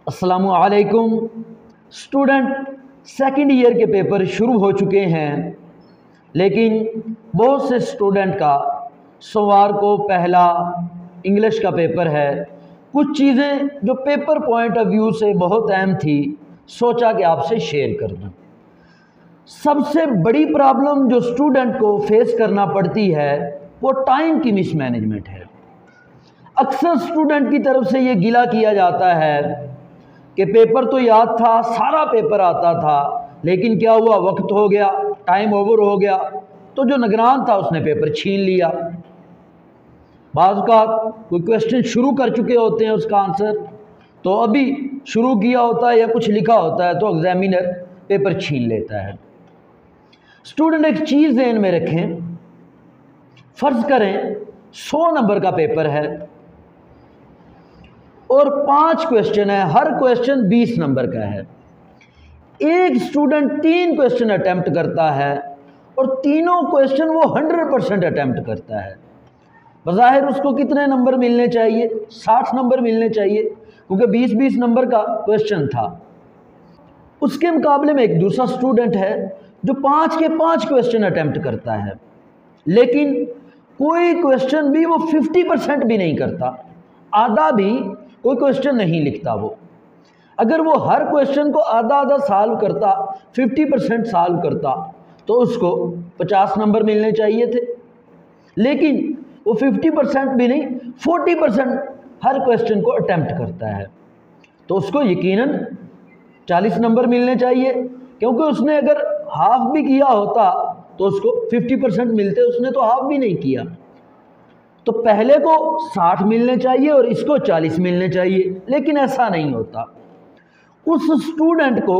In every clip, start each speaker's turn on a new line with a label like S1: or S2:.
S1: अस्सलामु अलैकुम student. Second year के पेपर शुरू हो चुके हैं, लेकिन बहुत से स्टूडेंट का सोमवार को पहला इंग्लिश का पेपर है। कुछ चीज़ें जो पेपर पॉइंट ऑफ व्यू से बहुत अहम थी, सोचा कि आपसे शेयर कर दूं। सबसे बड़ी प्रॉब्लम जो स्टूडेंट को फेस करना पड़ती है वो टाइम की मिसमैनेजमेंट है। अक्सर स्टूडेंट की तरफ से ये गिला किया जाता है कि पेपर तो याद था, सारा पेपर आता था, लेकिन क्या हुआ, वक्त हो गया, टाइम ओवर हो गया, तो जो निगरान था उसने पेपर छीन लिया। बाज़ का कोई क्वेश्चन शुरू कर चुके होते हैं, उसका आंसर तो अभी शुरू किया होता है या कुछ लिखा होता है, तो एग्जामिनर पेपर छीन लेता है। स्टूडेंट एक चीज़ ध्यान में रखें, फ़र्ज़ करें 100 नंबर का पेपर है और 5 क्वेश्चन है, हर क्वेश्चन 20 नंबर का है। एक स्टूडेंट 3 क्वेश्चन अटेम्प्ट करता है और तीनों क्वेश्चन वो 100% अटेम्प्ट करता है। बज़ाहिर उसको कितने नंबर मिलने चाहिए? 60 नंबर मिलने चाहिए, क्योंकि 20-20 नंबर का क्वेश्चन था। उसके मुकाबले में एक दूसरा स्टूडेंट है जो 5 के 5 क्वेश्चन अटेम्प्ट करता है, लेकिन कोई क्वेश्चन भी वो 50% भी नहीं करता, आधा भी कोई क्वेश्चन नहीं लिखता। वो अगर वो हर क्वेश्चन को आधा आधा सॉल्व करता, 50% सॉल्व करता, तो उसको 50 नंबर मिलने चाहिए थे, लेकिन वो 50% भी नहीं, 40% हर क्वेश्चन को अटेम्प्ट करता है, तो उसको यकीनन 40 नंबर मिलने चाहिए, क्योंकि उसने अगर हाफ भी किया होता तो उसको 50% मिलते, उसने तो हाफ भी नहीं किया। तो पहले को 60 मिलने चाहिए और इसको 40 मिलने चाहिए, लेकिन ऐसा नहीं होता। उस स्टूडेंट को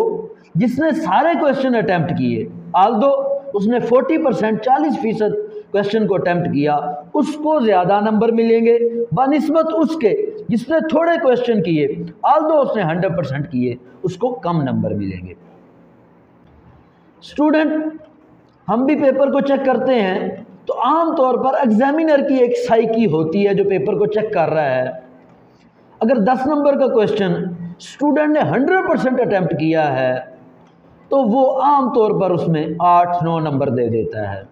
S1: जिसने सारे क्वेश्चन अटेम्प्ट किए, आल्दो उसने 40% 40% क्वेश्चन को अटेम्प्ट किया, उसको ज़्यादा नंबर मिलेंगे बनिस्बत उसके जिसने थोड़े क्वेश्चन किए, आल्दो उसने 100% किए, उसको कम नंबर मिलेंगे। स्टूडेंट, हम भी पेपर को चेक करते हैं, तो आम तौर पर एग्जामिनर की एक साइकी होती है जो पेपर को चेक कर रहा है। अगर 10 नंबर का क्वेश्चन स्टूडेंट ने 100% अटेम्प्ट किया है, तो वो आम तौर पर उसमें 8-9 नंबर दे देता है।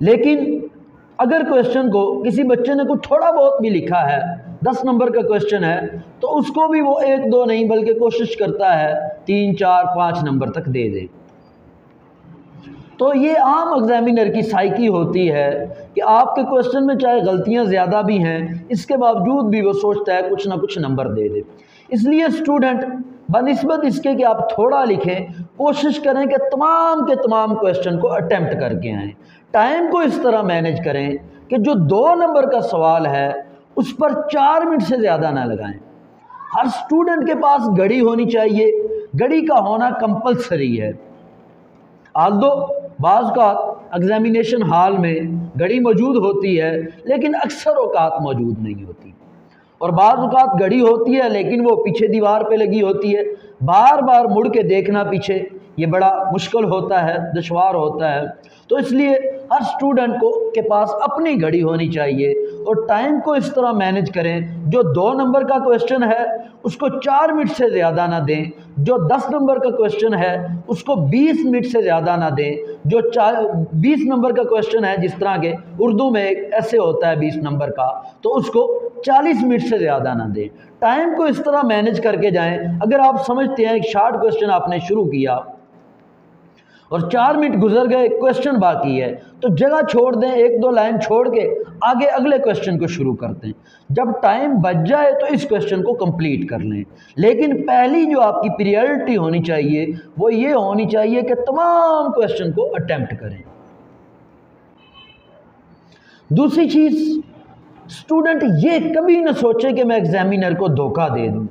S1: लेकिन अगर क्वेश्चन को किसी बच्चे ने कुछ थोड़ा बहुत भी लिखा है, 10 नंबर का क्वेश्चन है, तो उसको भी वो 1-2 नहीं बल्कि कोशिश करता है 3-4-5 नंबर तक दे दे। तो ये आम एग्जामिनर की साइकी होती है कि आपके क्वेश्चन में चाहे गलतियां ज़्यादा भी हैं, इसके बावजूद भी वो सोचता है कुछ ना कुछ नंबर दे दे। इसलिए स्टूडेंट बनिस्बत इसके कि आप थोड़ा लिखें, कोशिश करें कि तमाम के तमाम क्वेश्चन को अटेम्प्ट करके आएँ। टाइम को इस तरह मैनेज करें कि जो 2 नंबर का सवाल है उस पर 4 मिनट से ज़्यादा ना लगाएं। हर स्टूडेंट के पास घड़ी होनी चाहिए, घड़ी का होना कंपलसरी है। आल्दो बाज़ का एग्जामिनेशन हॉल में घड़ी मौजूद होती है, लेकिन अक्सर औकात मौजूद नहीं होती, और बाज़ औकात घड़ी होती है लेकिन वो पीछे दीवार पे लगी होती है। बार बार मुड़ के देखना पीछे, ये बड़ा मुश्किल होता है, दुश्वार होता है। तो इसलिए हर स्टूडेंट को के पास अपनी घड़ी होनी चाहिए और टाइम को इस तरह मैनेज करें, जो 2 नंबर का क्वेश्चन है उसको 4 मिनट से ज़्यादा ना दें, जो 10 नंबर का क्वेश्चन है उसको 20 मिनट से ज़्यादा ना दें, जो 20 नंबर का क्वेश्चन है, जिस तरह के उर्दू में एक ऐसे होता है 20 नंबर का, तो उसको 40 मिनट से ज़्यादा ना दें। टाइम को इस तरह मैनेज करके जाएं। अगर आप समझते हैं एक शॉर्ट क्वेश्चन आपने शुरू किया और 4 मिनट गुजर गए, क्वेश्चन बाकी है, तो जगह छोड़ दें, 1-2 लाइन छोड़ के आगे अगले क्वेश्चन को शुरू करते हैं। जब टाइम बच जाए तो इस क्वेश्चन को कंप्लीट कर लें, लेकिन पहली जो आपकी प्रायोरिटी होनी चाहिए वो ये होनी चाहिए कि तमाम क्वेश्चन को अटेम्प्ट करें। दूसरी चीज़, स्टूडेंट ये कभी ना सोचे कि मैं एग्जामिनर को धोखा दे दूं।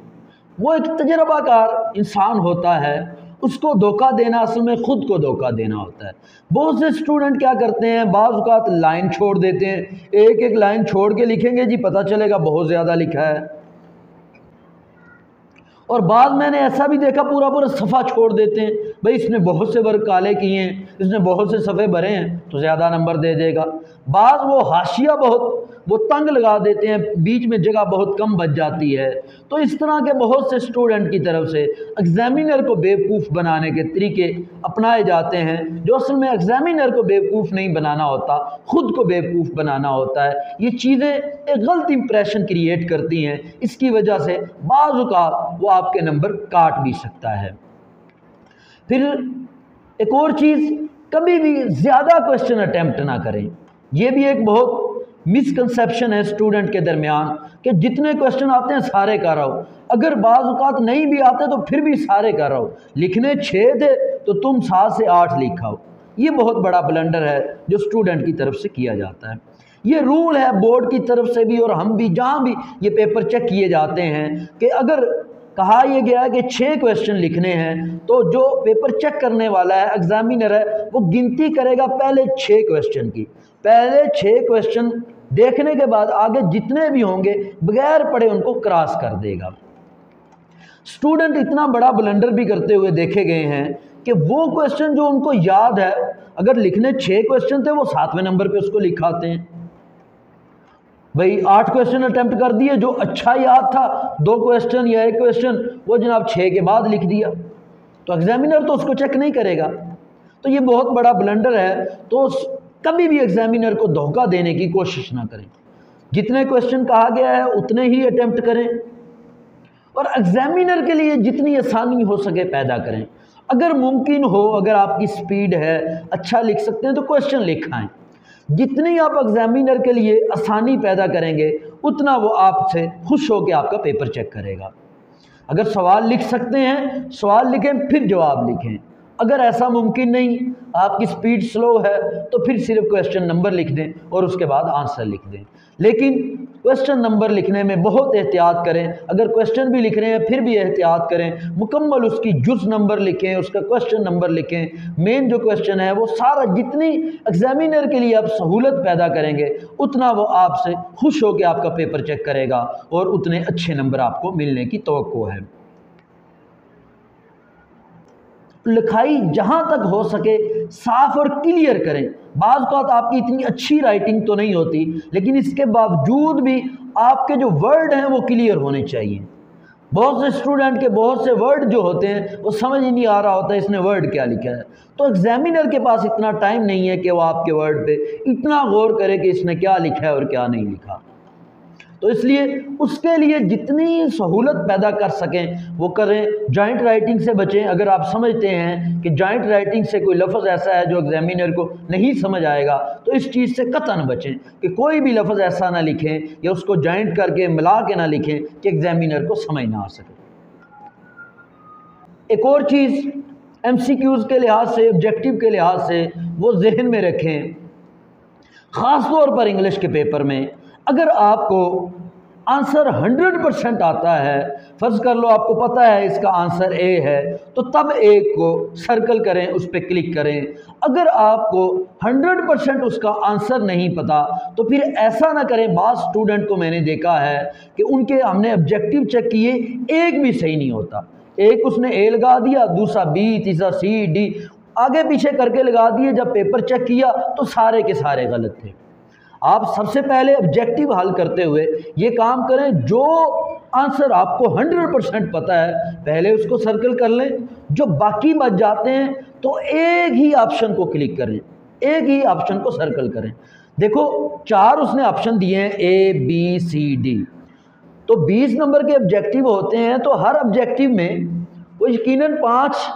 S1: वो एक तजर्बाकार इंसान होता है, उसको धोखा देना असल में खुद को धोखा देना होता है। बहुत से स्टूडेंट क्या करते हैं, बाज़ औक़ात लाइन छोड़ देते हैं, एक एक लाइन छोड़ के लिखेंगे जी पता चलेगा बहुत ज़्यादा लिखा है, और बाद मैंने ऐसा भी देखा पूरा पूरा सफ़ा छोड़ देते हैं, भाई इसने बहुत से वर्ग काले किए हैं, इसने बहुत से सफ़े भरे हैं तो ज़्यादा नंबर दे देगा। बाद वो हाशिया बहुत वो तंग लगा देते हैं, बीच में जगह बहुत कम बच जाती है। तो इस तरह के बहुत से स्टूडेंट की तरफ से एग्जामिनर को बेवकूफ़ बनाने के तरीके अपनाए जाते हैं, जो असल में एग्जामिनर को बेवकूफ़ नहीं बनाना होता, ख़ुद को बेवकूफ़ बनाना होता है। ये चीज़ें एक गलत इंप्रेशन क्रिएट करती हैं, इसकी वजह से बाज़ औक़ात वो आपके नंबर काट भी सकता है। फिर एक और चीज़, कभी भी ज़्यादा क्वेश्चन अटैम्प्ट ना करें। ये भी एक बहुत मिसकंसेप्शन है स्टूडेंट के दरमियान कि जितने क्वेश्चन आते हैं सारे कर आओ, अगर बाज़ औक़ात नहीं भी आते तो फिर भी सारे कर आओ। लिखने 6 थे तो तुम 7 से 8 लिखाओ। ये बहुत बड़ा ब्लंडर है जो स्टूडेंट की तरफ से किया जाता है। ये रूल है बोर्ड की तरफ से भी, और हम भी जहाँ भी ये पेपर चेक किए जाते हैं कि अगर कहा यह गया है कि 6 क्वेश्चन लिखने हैं, तो जो पेपर चेक करने वाला है, एग्जामिनर है, वो गिनती करेगा पहले 6 क्वेश्चन की। पहले 6 क्वेश्चन देखने के बाद आगे जितने भी होंगे बगैर पढ़े उनको क्रॉस कर देगा। स्टूडेंट इतना बड़ा ब्लंडर भी करते हुए देखे गए हैं कि वो क्वेश्चन जो उनको याद है, अगर लिखने 6 क्वेश्चन थे वो 7वें नंबर पे उसको लिखाते हैं। भाई 8 क्वेश्चन अटेम्प्ट कर दिए, जो अच्छा याद था 2 क्वेश्चन या 1 क्वेश्चन वो जनाब 6 के बाद लिख दिया, तो एग्जामिनर तो उसको चेक नहीं करेगा। तो ये बहुत बड़ा ब्लंडर है। तो कभी भी एग्जामिनर को धोखा देने की कोशिश ना करें। जितने क्वेश्चन कहा गया है उतने ही अटेम्प्ट करें, और एग्जामिनर के लिए जितनी आसानी हो सके पैदा करें। अगर मुमकिन हो, अगर आपकी स्पीड है, अच्छा लिख सकते हैं, तो क्वेश्चन लिखाएं। जितनी आप एग्जामिनर के लिए आसानी पैदा करेंगे उतना वो आपसे खुश होकर आपका पेपर चेक करेगा। अगर सवाल लिख सकते हैं, सवाल लिखें, फिर जवाब लिखें। अगर ऐसा मुमकिन नहीं, आपकी स्पीड स्लो है, तो फिर सिर्फ क्वेश्चन नंबर लिख दें और उसके बाद आंसर लिख दें। लेकिन क्वेश्चन नंबर लिखने में बहुत एहतियात करें। अगर क्वेश्चन भी लिख रहे हैं फिर भी एहतियात करें, मुकम्मल उसकी जुज़ नंबर लिखें, उसका क्वेश्चन नंबर लिखें। मेन जो क्वेश्चन है वो सारा, जितनी एग्जामिनर के लिए आप सहूलत पैदा करेंगे उतना वो आपसे खुश होकर आपका पेपर चेक करेगा और उतने अच्छे नंबर आपको मिलने की तवक्को है। लिखाई जहाँ तक हो सके साफ और क्लियर करें। बाज़ औक़ात आपकी इतनी अच्छी राइटिंग तो नहीं होती, लेकिन इसके बावजूद भी आपके जो वर्ड हैं वो क्लियर होने चाहिए। बहुत से स्टूडेंट के बहुत से वर्ड जो होते हैं वो समझ ही नहीं आ रहा होता इसने वर्ड क्या लिखा है। तो एग्जामिनर के पास इतना टाइम नहीं है कि वो आपके वर्ड पे इतना गौर करे कि इसने क्या लिखा है और क्या नहीं लिखा। तो इसलिए उसके लिए जितनी सहूलत पैदा कर सकें वो करें। जॉइंट राइटिंग से बचें। अगर आप समझते हैं कि जॉइंट राइटिंग से कोई लफ्ज़ ऐसा है जो एग्जामिनर को नहीं समझ आएगा, तो इस चीज़ से कतन बचें कि कोई भी लफ्ज़ ऐसा ना लिखें या उसको जॉइंट करके मिला के ना लिखें कि एग्जामिनर को समझ ना आ सके। एक और चीज़, MCQs के लिहाज से, ऑब्जेक्टिव के लिहाज से वो जहन में रखें, ख़ास तौर पर इंग्लिश के पेपर में। अगर आपको आंसर 100% आता है, फ़र्ज़ कर लो आपको पता है इसका आंसर ए है, तो तब ए को सर्कल करें, उस पर क्लिक करें। अगर आपको 100% उसका आंसर नहीं पता तो फिर ऐसा ना करें। बाज़ स्टूडेंट को मैंने देखा है कि उनके हमने ऑब्जेक्टिव चेक किए, एक भी सही नहीं होता। एक उसने ए लगा दिया, दूसरा बी, तीसरा सी, डी, आगे पीछे करके लगा दिए। जब पेपर चेक किया तो सारे के सारे गलत थे। आप सबसे पहले ऑब्जेक्टिव हल करते हुए ये काम करें, जो आंसर आपको 100% पता है पहले उसको सर्कल कर लें। जो बाकी बच जाते हैं तो एक ही ऑप्शन को क्लिक करें, एक ही ऑप्शन को सर्कल करें। देखो 4 उसने ऑप्शन दिए हैं, A, B, C, D। तो 20 नंबर के ऑब्जेक्टिव होते हैं, तो हर ऑब्जेक्टिव में वो यकीनन 5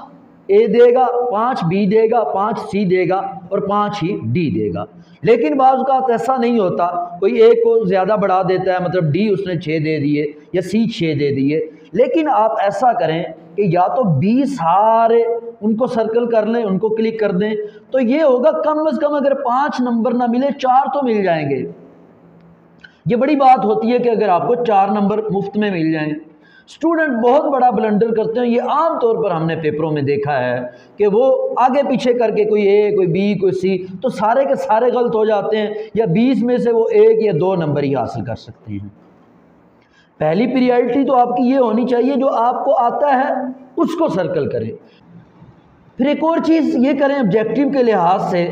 S1: A देगा, 5 B देगा, 5 C देगा और 5 ही D देगा। लेकिन बाज़ का ऐसा नहीं होता, कोई A को ज़्यादा बढ़ा देता है, मतलब D उसने 6 दे दिए या C 6 दे दिए। लेकिन आप ऐसा करें कि या तो B सारे उनको सर्कल कर लें, उनको क्लिक कर दें, तो ये होगा कम से कम अगर 5 नंबर ना मिले 4 तो मिल जाएंगे। ये बड़ी बात होती है कि अगर आपको 4 नंबर मुफ्त में मिल जाएं। स्टूडेंट बहुत बड़ा ब्लंडर करते हैं, ये आम तौर पर हमने पेपरों में देखा है कि वो आगे पीछे करके कोई ए, कोई बी, कोई सी, तो सारे के सारे गलत हो जाते हैं, या 20 में से वो 1 या 2 नंबर ही हासिल कर सकते हैं। पहली प्रायोरिटी तो आपकी ये होनी चाहिए, जो आपको आता है उसको सर्कल करें। फिर एक और चीज़ ये करें ऑब्जेक्टिव के लिहाज से,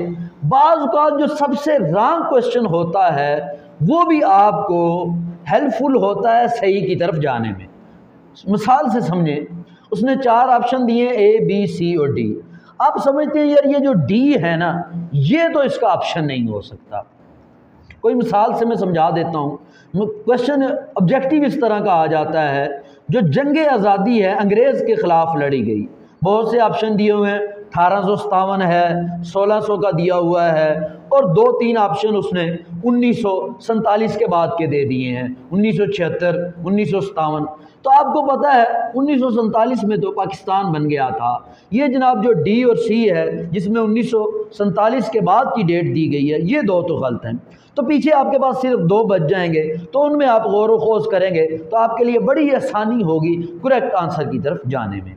S1: बाज़ का जो सबसे रॉन्ग क्वेश्चन होता है वो भी आपको हेल्पफुल होता है सही की तरफ जाने में। मिसाल से समझें, उसने 4 ऑप्शन दिए A, B, C और D। आप समझते हैं यार ये जो D है ना, ये तो इसका ऑप्शन नहीं हो सकता। कोई मिसाल से मैं समझा देता हूँ। क्वेश्चन ऑब्जेक्टिव इस तरह का आ जाता है, जो जंग आज़ादी है अंग्रेज़ के ख़िलाफ़ लड़ी गई, बहुत से ऑप्शन दिए हुए हैं, 1857 है, 1600 का दिया हुआ है, और 2-3 ऑप्शन उसने 1947 के बाद के दे दिए हैं, 1976, 1957। तो आपको पता है 1947 में तो पाकिस्तान बन गया था। ये जनाब जो डी और सी है, जिसमें 1947 के बाद की डेट दी गई है, ये 2 तो गलत हैं। तो पीछे आपके पास सिर्फ 2 बच जाएंगे, तो उनमें आप गौर व खोज करेंगे तो आपके लिए बड़ी आसानी होगी करेक्ट आंसर की तरफ जाने में।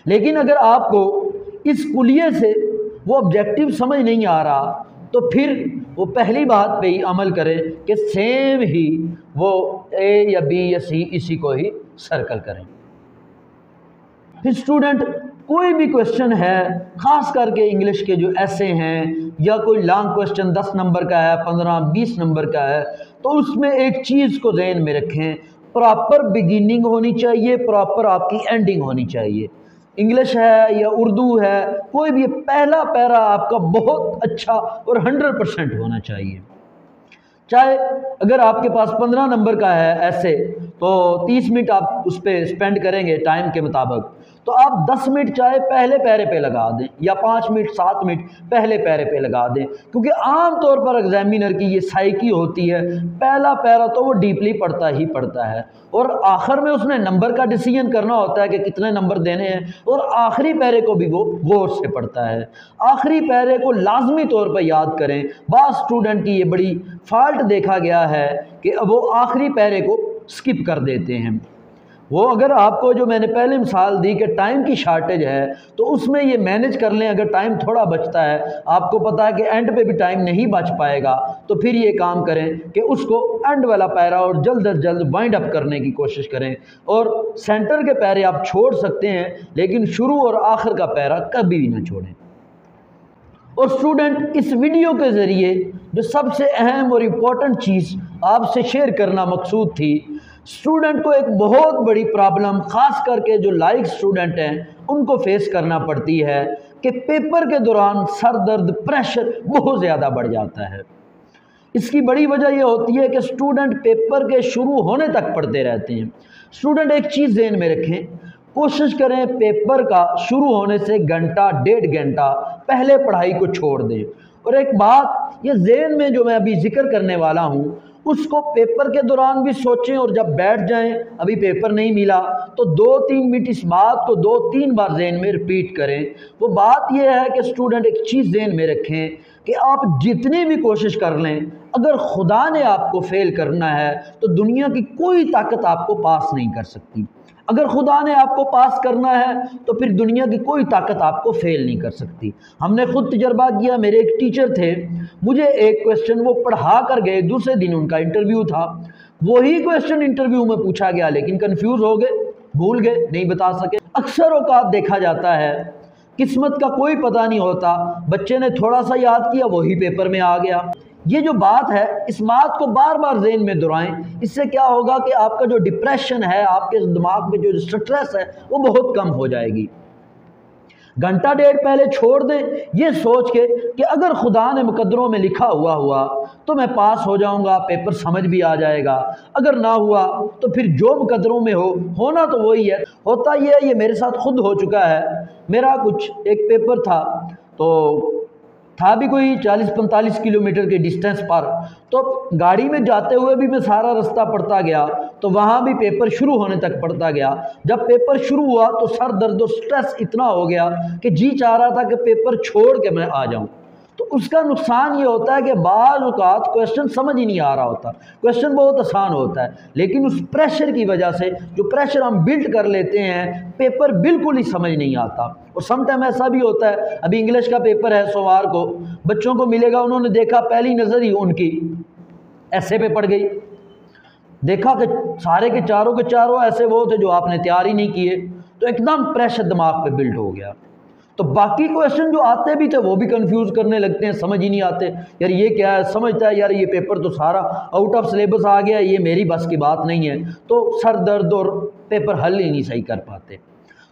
S1: लेकिन अगर आपको इस कुलिये से वो ऑब्जेक्टिव समझ नहीं आ रहा, तो फिर वो पहली बात पे ही अमल करें कि सेम ही वो ए या बी या सी इसी को ही सर्कल करें। फिर स्टूडेंट कोई भी क्वेश्चन है, ख़ास करके इंग्लिश के जो ऐसे हैं या कोई लॉन्ग क्वेश्चन 10 नंबर का है, 15-20 नंबर का है, तो उसमें एक चीज़ को ज़हन में रखें, प्रॉपर बिगिनिंग होनी चाहिए, प्रॉपर आपकी एंडिंग होनी चाहिए। इंग्लिश है या उर्दू है, कोई भी पहला पैरा आपका बहुत अच्छा और 100% होना चाहिए। चाहे अगर आपके पास 15 नंबर का है ऐसे, तो 30 मिनट आप उस पर स्पेंड करेंगे टाइम के मुताबिक, तो आप 10 मिनट चाहे पहले पैरे पे लगा दें या 5 मिनट 7 मिनट पहले पैरे पे लगा दें, क्योंकि आम तौर पर एग्जामिनर की ये साइकी होती है, पहला पैरा तो वो डीपली पढ़ता ही पढ़ता है, और आखिर में उसने नंबर का डिसीजन करना होता है कि कितने नंबर देने हैं, और आखिरी पैरे को भी वो गौर से पढ़ता है। आखिरी पैरे को लाजमी तौर पर याद करें। बाज़ स्टूडेंट की ये बड़ी फॉल्ट देखा गया है कि वो आखिरी पैरे को स्किप कर देते हैं। वो अगर आपको जो मैंने पहले मिसाल दी कि टाइम की शार्टेज है, तो उसमें ये मैनेज कर लें। अगर टाइम थोड़ा बचता है, आपको पता है कि एंड पे भी टाइम नहीं बच पाएगा, तो फिर ये काम करें कि उसको एंड वाला पैरा और जल्द अज जल्द वाइंड अप करने की कोशिश करें। और सेंटर के पैरे आप छोड़ सकते हैं, लेकिन शुरू और आखिर का पैरा कभी भी ना छोड़ें। और स्टूडेंट, इस वीडियो के ज़रिए जो सबसे अहम और इम्पोर्टेंट चीज़ आपसे शेयर करना मकसूद थी, स्टूडेंट को एक बहुत बड़ी प्रॉब्लम ख़ास करके जो लाइक स्टूडेंट हैं उनको फेस करना पड़ती है कि पेपर के दौरान सर दर्द, प्रेशर बहुत ज़्यादा बढ़ जाता है। इसकी बड़ी वजह यह होती है कि स्टूडेंट पेपर के शुरू होने तक पढ़ते रहते हैं। स्टूडेंट एक चीज़ ज़हन में रखें, कोशिश करें पेपर का शुरू होने से घंटा 1.5 घंटा पहले पढ़ाई को छोड़ दें। और एक बात ये ज़हन में जो मैं अभी जिक्र करने वाला हूँ, उसको पेपर के दौरान भी सोचें, और जब बैठ जाएं, अभी पेपर नहीं मिला, तो 2-3 मिनट इस बात को 2-3 बार ज़हन में रिपीट करें। वो बात यह है कि स्टूडेंट एक चीज़ ज़हन में रखें कि आप जितनी भी कोशिश कर लें, अगर खुदा ने आपको फेल करना है तो दुनिया की कोई ताकत आपको पास नहीं कर सकती। अगर खुदा ने आपको पास करना है तो फिर दुनिया की कोई ताकत आपको फेल नहीं कर सकती। हमने खुद तजर्बा किया। मेरे एक टीचर थे, मुझे एक क्वेश्चन वो पढ़ा कर गए, दूसरे दिन उनका इंटरव्यू था, वही क्वेश्चन इंटरव्यू में पूछा गया, लेकिन कंफ्यूज हो गए, भूल गए, नहीं बता सके। अक्सर औकात देखा जाता है किस्मत का कोई पता नहीं होता, बच्चे ने थोड़ा सा याद किया, वही पेपर में आ गया। ये जो बात है, इस बात को बार बार ज़हन में दोहराएं। इससे क्या होगा कि आपका जो डिप्रेशन है, आपके दिमाग में जो स्ट्रेस है, वो बहुत कम हो जाएगी। घंटा 1.5 पहले छोड़ दें, ये सोच के कि अगर खुदा ने मुकद्दरों में लिखा हुआ तो मैं पास हो जाऊंगा, पेपर समझ भी आ जाएगा। अगर ना हुआ तो फिर जो मुकद्दरों में होना तो वही है। होता ये मेरे साथ खुद हो चुका है। मेरा कुछ एक पेपर था, तो था भी कोई 40-45 किलोमीटर के डिस्टेंस पर, तो गाड़ी में जाते हुए भी मैं सारा रास्ता पढ़ता गया, तो वहाँ भी पेपर शुरू होने तक पढ़ता गया। जब पेपर शुरू हुआ तो सर दर्द और स्ट्रेस इतना हो गया कि जी चाह रहा था कि पेपर छोड़ के मैं आ जाऊँ। तो उसका नुकसान ये होता है कि बाज़ औक़ात क्वेश्चन समझ ही नहीं आ रहा होता, क्वेश्चन बहुत आसान होता है, लेकिन उस प्रेशर की वजह से, जो प्रेशर हम बिल्ड कर लेते हैं, पेपर बिल्कुल ही समझ नहीं आता। और समटाइम ऐसा भी होता है, अभी इंग्लिश का पेपर है सोमवार को, बच्चों को मिलेगा, उन्होंने देखा पहली नज़र ही उनकी ऐसे पे पड़ गई, देखा कि सारे के चारों ऐसे वो थे जो आपने तैयार ही नहीं किए, तो एकदम प्रेशर दिमाग पे बिल्ड हो गया। तो बाकी क्वेश्चन जो आते भी थे वो भी कंफ्यूज करने लगते हैं, समझ ही नहीं आते। यार ये क्या है, समझता है यार ये पेपर तो सारा आउट ऑफ सिलेबस आ गया, ये मेरी बस की बात नहीं है, तो सर दर्द और पेपर हल ही नहीं सही कर पाते।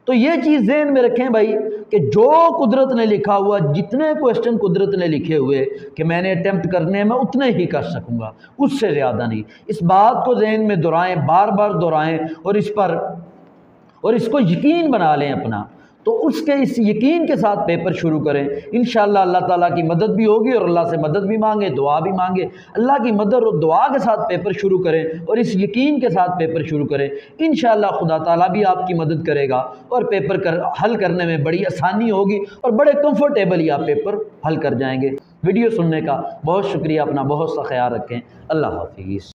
S1: तो ये चीज़ ज़हन में रखें भाई कि जो कुदरत ने लिखा हुआ, जितने क्वेश्चन कुदरत ने लिखे हुए कि मैंने अटेम्प्ट करने हैं, मैं उतने ही कर सकूँगा, उससे ज़्यादा नहीं। इस बात को ज़हन में दोहराएं, बार बार दोहराएं और इसको यकीन बना लें अपना। तो उसके इस यकीन के साथ पेपर शुरू करें। इंशाअल्लाह अल्लाह ताला की मदद भी होगी और अल्लाह से मदद भी मांगे, दुआ भी मांगे। अल्लाह की मदद और दुआ के साथ पेपर शुरू करें और इस यकीन के साथ पेपर शुरू करें। इंशाअल्लाह खुदा ताला भी आपकी मदद करेगा और पेपर हल करने में बड़ी आसानी होगी और बड़े कंफर्टेबली आप पेपर हल कर जाएंगे। वीडियो सुनने का बहुत शुक्रिया, अपना बहुत सा ख्याल रखें। अल्लाह हाफिज़।